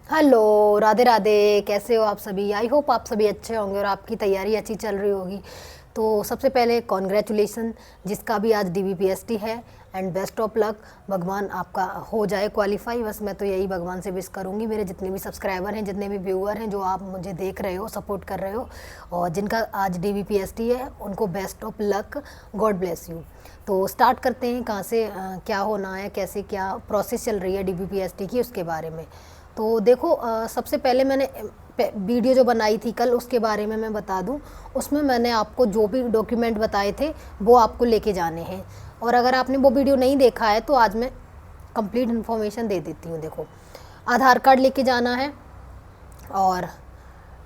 Hello, Radhe Radhe. कैसे हो आप सभी? आई होप आप सभी अच्छे होंगे और आपकी तैयारी अच्छी चल रही होगी। तो सबसे पहले कॉन्ग्रेचुलेसन, जिसका भी आज डीबीपीएसटी है, एंड बेस्ट ऑफ लक। भगवान आपका हो जाए क्वालिफाई। बस मैं तो यही भगवान से विश करूँगी। मेरे जितने भी सब्सक्राइबर हैं, जितने भी व्यूअर हैं, जो आप मुझे देख रहे हो, सपोर्ट कर रहे हो, और जिनका आज डीबीपीएसटी है, उनको best of luck. God bless you. तो स्टार्ट करते हैं कहाँ से, क्या होना है, कैसे क्या प्रोसेस चल रही है डीबीपीएसटी की, उसके बारे में। तो देखो, सबसे पहले मैंने वीडियो जो बनाई थी कल, उसके बारे में मैं बता दूं। उसमें मैंने आपको जो भी डॉक्यूमेंट बताए थे वो आपको लेके जाने हैं। और अगर आपने वो वीडियो नहीं देखा है तो आज मैं कंप्लीट इन्फॉर्मेशन दे देती हूँ। देखो, आधार कार्ड लेके जाना है, और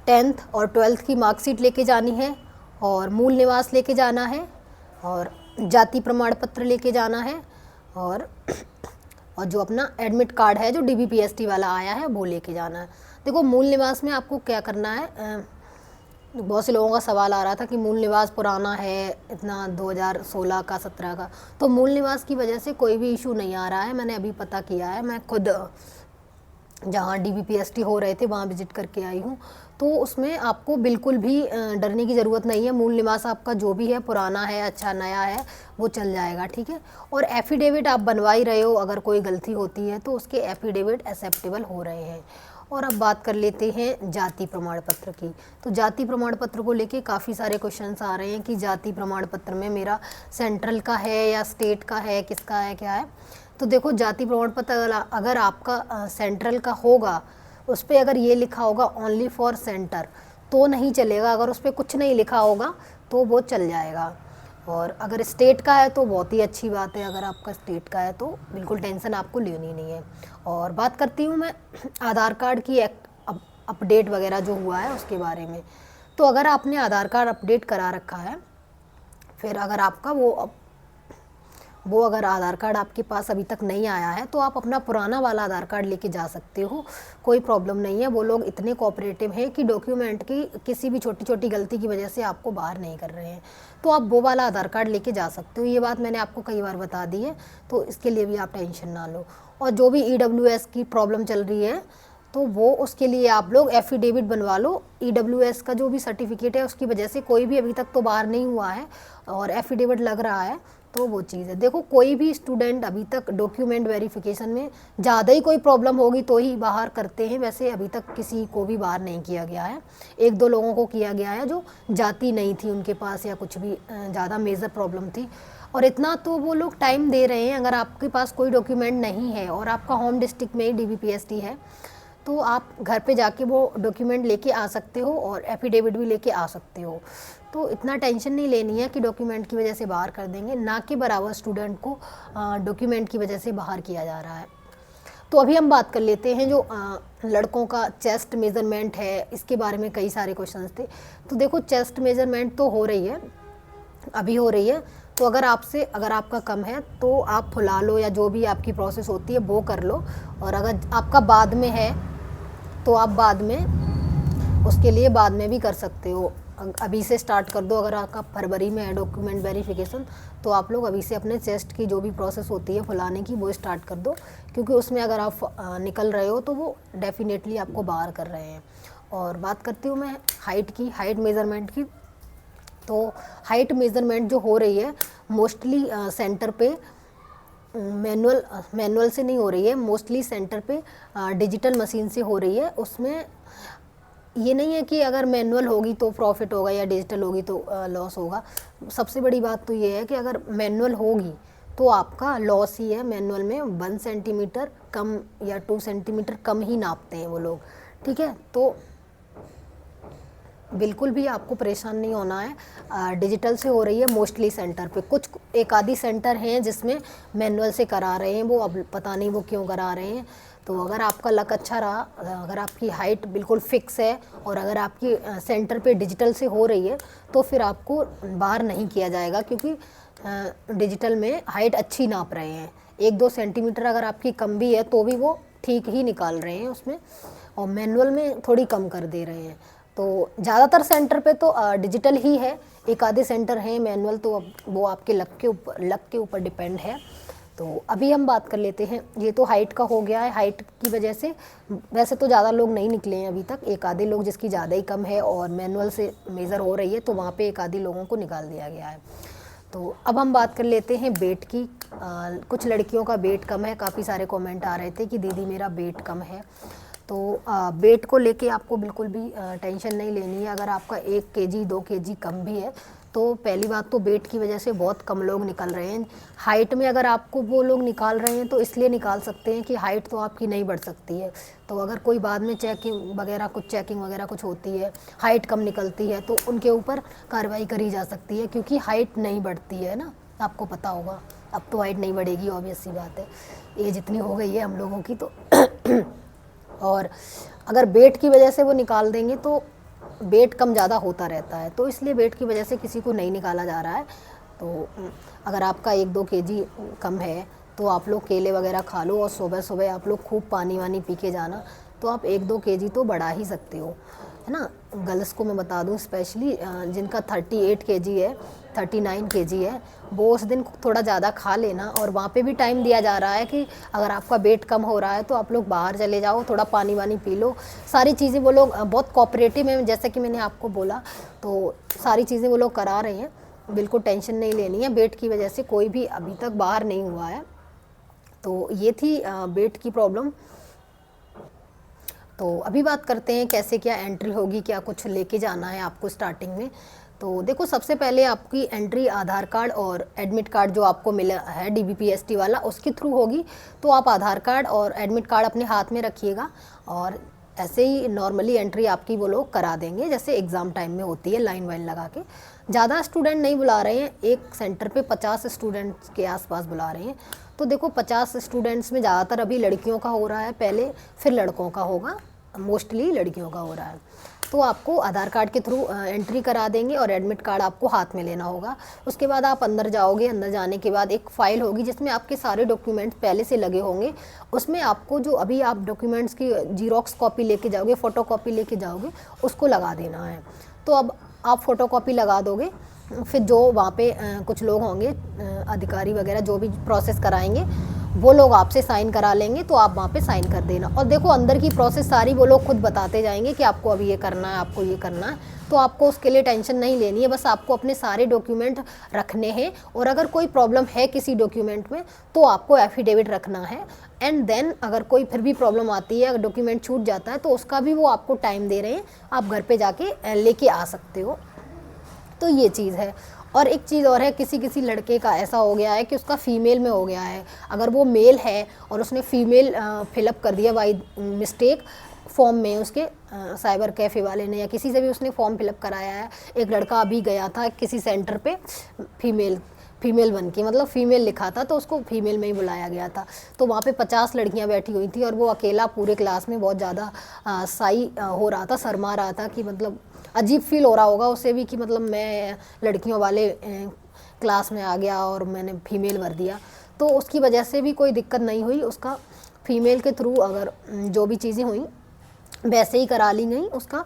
10th और 12th की मार्कशीट लेके जानी है, और मूल निवास लेके जाना है, और जाति प्रमाण पत्र लेके जाना है, और जो अपना एडमिट कार्ड है जो डीबीपीएसटी वाला आया है वो लेके जाना है। देखो, मूल निवास में आपको क्या करना है, बहुत से लोगों का सवाल आ रहा था कि मूल निवास पुराना है इतना, 2016 का, 17 का। तो मूल निवास की वजह से कोई भी इशू नहीं आ रहा है। मैंने अभी पता किया है, मैं खुद जहाँ डीबीपीएसटी हो रहे थे वहाँ विजिट करके आई हूँ। तो उसमें आपको बिल्कुल भी डरने की ज़रूरत नहीं है। मूल निवास आपका जो भी है, पुराना है, अच्छा, नया है, वो चल जाएगा, ठीक है। और एफिडेविट आप बनवा ही रहे हो, अगर कोई गलती होती है तो उसके एफिडेविट एक्सेप्टेबल हो रहे हैं। और अब बात कर लेते हैं जाति प्रमाण पत्र की। तो जाति प्रमाण पत्र को लेके काफ़ी सारे क्वेश्चंस आ रहे हैं कि जाति प्रमाण पत्र में मेरा सेंट्रल का है या स्टेट का है, किसका है, क्या है। तो देखो, जाति प्रमाण पत्र अगर आपका सेंट्रल का होगा, उस पर अगर ये लिखा होगा ओनली फॉर सेंटर, तो नहीं चलेगा। अगर उस पर कुछ नहीं लिखा होगा तो वो चल जाएगा। और अगर स्टेट का है तो बहुत ही अच्छी बात है। अगर आपका स्टेट का है तो बिल्कुल टेंशन आपको लेनी नहीं है। और बात करती हूँ मैं आधार कार्ड की अपडेट वगैरह जो हुआ है उसके बारे में। तो अगर आपने आधार कार्ड अपडेट करा रखा है, फिर अगर आपका वो अगर आधार कार्ड आपके पास अभी तक नहीं आया है, तो आप अपना पुराना वाला आधार कार्ड लेके जा सकते हो, कोई प्रॉब्लम नहीं है। वो लोग इतने कोऑपरेटिव हैं कि डॉक्यूमेंट की किसी भी छोटी छोटी गलती की वजह से आपको बाहर नहीं कर रहे हैं। तो आप वो वाला आधार कार्ड लेके जा सकते हो। ये बात मैंने आपको कई बार बता दी है, तो इसके लिए भी आप टेंशन ना लो। और जो भी ईडब्ल्यूएस की प्रॉब्लम चल रही है, तो वो उसके लिए आप लोग एफिडेविट बनवा लो। ईडब्ल्यूएस का जो भी सर्टिफिकेट है, उसकी वजह से कोई भी अभी तक तो बाहर नहीं हुआ है, और एफिडेविट लग रहा है, तो वो चीज़ है। देखो, कोई भी स्टूडेंट अभी तक डॉक्यूमेंट वेरिफिकेशन में ज़्यादा ही कोई प्रॉब्लम होगी तो ही बाहर करते हैं, वैसे अभी तक किसी को भी बाहर नहीं किया गया है। एक दो लोगों को किया गया है जो जाति नहीं थी उनके पास, या कुछ भी ज़्यादा मेजर प्रॉब्लम थी। और इतना तो वो लोग टाइम दे रहे हैं। अगर आपके पास कोई डॉक्यूमेंट नहीं है और आपका होम डिस्ट्रिक्ट में ही डीबीपीएसटी है, तो आप घर पे जाके वो डॉक्यूमेंट लेके आ सकते हो, और एफिडेविट भी लेके आ सकते हो। तो इतना टेंशन नहीं लेनी है कि डॉक्यूमेंट की वजह से बाहर कर देंगे। ना के बराबर स्टूडेंट को डॉक्यूमेंट की वजह से बाहर किया जा रहा है। तो अभी हम बात कर लेते हैं जो लड़कों का चेस्ट मेज़रमेंट है, इसके बारे में कई सारे क्वेश्चंस थे। तो देखो, चेस्ट मेज़रमेंट तो हो रही है, अभी हो रही है। तो अगर आपका कम है तो आप फुला लो, या जो भी आपकी प्रोसेस होती है वो कर लो। और अगर आपका बाद में है तो आप बाद में उसके लिए बाद में भी कर सकते हो। अभी से स्टार्ट कर दो। अगर आपका फरवरी में है डॉक्यूमेंट वेरिफिकेशन, तो आप लोग अभी से अपने चेस्ट की जो भी प्रोसेस होती है फुलाने की, वो स्टार्ट कर दो। क्योंकि उसमें अगर आप निकल रहे हो तो वो डेफिनेटली आपको बाहर कर रहे हैं। और बात करती हूँ मैं हाइट की, हाइट मेज़रमेंट की। तो हाइट मेज़रमेंट जो हो रही है मोस्टली सेंटर पे मैनुअल से नहीं हो रही है, मोस्टली सेंटर पे डिजिटल मशीन से हो रही है। उसमें ये नहीं है कि अगर मैनुअल होगी तो प्रॉफिट होगा या डिजिटल होगी तो लॉस होगा। सबसे बड़ी बात तो ये है कि अगर मैनुअल होगी तो आपका लॉस ही है। मैनुअल में 1 सेंटीमीटर कम या 2 सेंटीमीटर कम ही नापते हैं वो लोग, ठीक है। तो बिल्कुल भी आपको परेशान नहीं होना है। डिजिटल से हो रही है मोस्टली सेंटर पे। कुछ एक आधी सेंटर हैं जिसमें मैनुअल से करा रहे हैं, वो अब पता नहीं वो क्यों करा रहे हैं। तो अगर आपका लक अच्छा रहा, अगर आपकी हाइट बिल्कुल फिक्स है, और अगर आपकी सेंटर पे डिजिटल से हो रही है, तो फिर आपको बाहर नहीं किया जाएगा। क्योंकि डिजिटल में हाइट अच्छी नाप रहे हैं। 1-2 सेंटीमीटर अगर आपकी कम भी है तो भी वो ठीक ही निकाल रहे हैं उसमें, और मैनुअल में थोड़ी कम कर दे रहे हैं। तो ज़्यादातर सेंटर पे तो डिजिटल ही है, एक आधे सेंटर हैं मैनुअल, तो अब वो आपके लक के ऊपर डिपेंड है। तो अभी हम बात कर लेते हैं, ये तो हाइट का हो गया है। हाइट की वजह से वैसे तो ज़्यादा लोग नहीं निकले हैं अभी तक, एक आधे लोग जिसकी ज़्यादा ही कम है और मैनुअल से मेज़र हो रही है तो वहाँ पे एक आधे लोगों को निकाल दिया गया है। तो अब हम बात कर लेते हैं वेट की। कुछ लड़कियों का वेट कम है, काफ़ी सारे कमेंट आ रहे थे कि दीदी मेरा वेट कम है। तो वेट को लेके आपको बिल्कुल भी टेंशन नहीं लेनी है। अगर आपका 1 केजी 2 केजी कम भी है तो पहली बात तो वेट की वजह से बहुत कम लोग निकल रहे हैं। हाइट में अगर आपको वो लोग निकाल रहे हैं तो इसलिए निकाल सकते हैं कि हाइट तो आपकी नहीं बढ़ सकती है। तो अगर कोई बाद में चेकिंग वगैरह कुछ होती है, हाइट कम निकलती है तो उनके ऊपर कार्रवाई करी जा सकती है, क्योंकि हाइट नहीं बढ़ती है ना, आपको पता होगा। अब तो हाइट नहीं बढ़ेगी, ऑब्वियस सी बात है, एज इतनी हो गई है हम लोगों की तो और अगर वेट की वजह से वो निकाल देंगे तो वेट कम ज़्यादा होता रहता है, तो इसलिए वेट की वजह से किसी को नहीं निकाला जा रहा है। तो अगर आपका 1-2 केजी कम है तो आप लोग केले वगैरह खा लो और सुबह सुबह आप लोग खूब पानी वानी पी के जाना, तो आप 1-2 केजी तो बढ़ा ही सकते हो, है ना। गर्ल्स को मैं बता दूं, स्पेशली जिनका 38 केजी है, 39 केजी है, वो उस दिन थोड़ा ज़्यादा खा लेना। और वहाँ पे भी टाइम दिया जा रहा है कि अगर आपका वेट कम हो रहा है तो आप लोग बाहर चले जाओ, थोड़ा पानी वानी पी लो, सारी चीज़ें वो लोग बहुत कोऑपरेटिव हैं, जैसे कि मैंने आपको बोला। तो सारी चीज़ें वो लोग करा रहे हैं, बिल्कुल टेंशन नहीं लेनी है। वेट की वजह से कोई भी अभी तक बाहर नहीं हुआ है। तो ये थी वेट की प्रॉब्लम। तो अभी बात करते हैं कैसे क्या एंट्री होगी, क्या कुछ लेके जाना है आपको स्टार्टिंग में। तो देखो, सबसे पहले आपकी एंट्री आधार कार्ड और एडमिट कार्ड जो आपको मिला है DBPST वाला, उसके थ्रू होगी। तो आप आधार कार्ड और एडमिट कार्ड अपने हाथ में रखिएगा और ऐसे ही नॉर्मली एंट्री आपकी वो लोग करा देंगे, जैसे एग्ज़ाम टाइम में होती है, लाइन वाइन लगा के। ज़्यादा स्टूडेंट नहीं बुला रहे हैं, एक सेंटर पे 50 स्टूडेंट्स के आसपास बुला रहे हैं। तो देखो, 50 स्टूडेंट्स में ज़्यादातर अभी लड़कियों का हो रहा है पहले, फिर लड़कों का होगा, मोस्टली लड़कियों का हो रहा है। तो आपको आधार कार्ड के थ्रू एंट्री करा देंगे और एडमिट कार्ड आपको हाथ में लेना होगा। उसके बाद आप अंदर जाओगे, अंदर जाने के बाद एक फ़ाइल होगी जिसमें आपके सारे डॉक्यूमेंट्स पहले से लगे होंगे। उसमें आपको जो अभी आप डॉक्यूमेंट्स की जीरोक्स कॉपी लेके जाओगे, फ़ोटो कॉपी लेके जाओगे, उसको लगा देना है। तो अब आप फ़ोटो कॉपी लगा दोगे, फिर जो वहाँ पे कुछ लोग होंगे अधिकारी वगैरह जो भी प्रोसेस कराएंगे, वो लोग आपसे साइन करा लेंगे, तो आप वहाँ पे साइन कर देना। और देखो, अंदर की प्रोसेस सारी वो लोग खुद बताते जाएंगे कि आपको अभी ये करना है, आपको ये करना है। तो आपको उसके लिए टेंशन नहीं लेनी है, बस आपको अपने सारे डॉक्यूमेंट रखने हैं। और अगर कोई प्रॉब्लम है किसी डॉक्यूमेंट में तो आपको एफिडेविट रखना है। एंड देन अगर कोई फिर भी प्रॉब्लम आती है, अगर डॉक्यूमेंट छूट जाता है, तो उसका भी वो आपको टाइम दे रहे हैं, आप घर पर जाके लेके आ सकते हो। तो ये चीज़ है। और एक चीज़ और है, किसी किसी लड़के का ऐसा हो गया है कि उसका फ़ीमेल में हो गया है। अगर वो मेल है और उसने फ़ीमेल फिलअप कर दिया बाई मिस्टेक फॉर्म में, उसके साइबर कैफ़े वाले ने या किसी से भी उसने फॉर्म फिलअप कराया है। एक लड़का अभी गया था किसी सेंटर पे, फीमेल बन के, मतलब फ़ीमेल लिखा था तो उसको फ़ीमेल में ही बुलाया गया था। तो वहाँ पे 50 लड़कियाँ बैठी हुई थी और वो अकेला पूरे क्लास में बहुत ज़्यादा शाई हो रहा था, शर्मा रहा था, कि मतलब अजीब फील हो रहा होगा उसे भी कि मतलब मैं लड़कियों वाले क्लास में आ गया और मैंने फ़ीमेल भर दिया। तो उसकी वजह से भी कोई दिक्कत नहीं हुई, उसका फ़ीमेल के थ्रू अगर जो भी चीज़ें हुई वैसे ही करा ली गई, उसका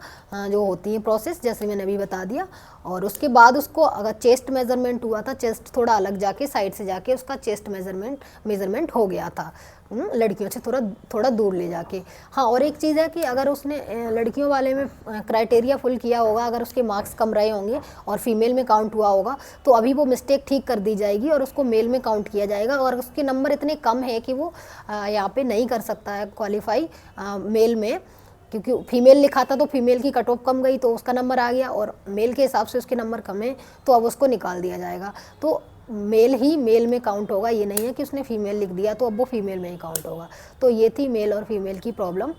जो होती है प्रोसेस, जैसे मैंने अभी बता दिया। और उसके बाद उसको अगर चेस्ट मेज़रमेंट हुआ था, चेस्ट थोड़ा अलग जाके साइड से जाके उसका चेस्ट मेज़रमेंट हो गया था, लड़कियों से थोड़ा दूर ले जाके। हाँ, और एक चीज़ है कि अगर उसने लड़कियों वाले में क्राइटेरिया फुल किया होगा, अगर उसके मार्क्स कम रहे होंगे और फीमेल में काउंट हुआ होगा, तो अभी वो मिस्टेक ठीक कर दी जाएगी और उसको मेल में काउंट किया जाएगा। और उसके नंबर इतने कम है कि वो यहाँ पे नहीं कर सकता है क्वालिफाई मेल में, क्योंकि फीमेल लिखा था तो फीमेल की कट ऑफ कम गई तो उसका नंबर आ गया, और मेल के हिसाब से उसके नंबर कम है तो अब उसको निकाल दिया जाएगा। तो मेल ही मेल में काउंट होगा, ये नहीं है कि उसने फीमेल लिख दिया तो अब वो फीमेल में ही काउंट होगा। तो ये थी मेल और फीमेल की प्रॉब्लम।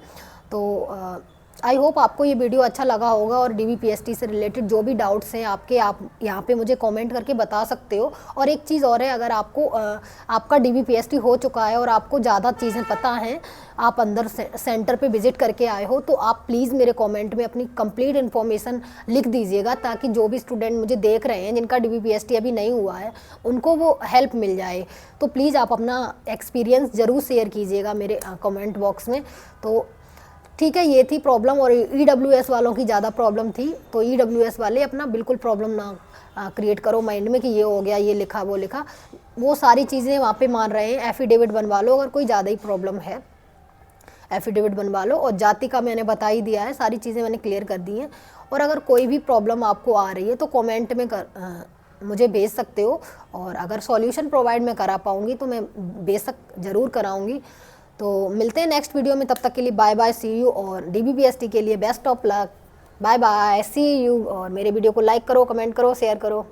तो आई होप आपको ये वीडियो अच्छा लगा होगा, और DBPST से रिलेटेड जो भी डाउट्स हैं आपके, आप यहाँ पे मुझे कमेंट करके बता सकते हो। और एक चीज़ और है, अगर आपको आपका DBPST हो चुका है और आपको ज़्यादा चीज़ें पता हैं, आप अंदर सेंटर पे विज़िट करके आए हो, तो आप प्लीज़ मेरे कमेंट में अपनी कंप्लीट इन्फॉर्मेशन लिख दीजिएगा, ताकि जो भी स्टूडेंट मुझे देख रहे हैं जिनका DBPST अभी नहीं हुआ है, उनको वो हेल्प मिल जाए। तो प्लीज़ आप अपना एक्सपीरियंस ज़रूर शेयर कीजिएगा मेरे कमेंट बॉक्स में। तो ठीक है, ये थी प्रॉब्लम। और EWS वालों की ज़्यादा प्रॉब्लम थी, तो EWS वाले अपना बिल्कुल प्रॉब्लम ना क्रिएट करो माइंड में कि ये हो गया, ये लिखा, वो लिखा, वो सारी चीज़ें वहाँ पे मान रहे हैं। एफिडेविट बनवा लो अगर कोई ज़्यादा ही प्रॉब्लम है, एफिडेविट बनवा लो। और जाति का मैंने बता ही दिया है, सारी चीज़ें मैंने क्लियर कर दी हैं। और अगर कोई भी प्रॉब्लम आपको आ रही है तो कमेंट में मुझे भेज सकते हो, और अगर सॉल्यूशन प्रोवाइड मैं करा पाऊँगी तो मैं बेशक ज़रूर कराऊँगी। तो मिलते हैं नेक्स्ट वीडियो में, तब तक के लिए बाय बाय, सी यू। और DBPST के लिए best of luck, bye bye, see you. और मेरे वीडियो को लाइक करो, कमेंट करो, शेयर करो।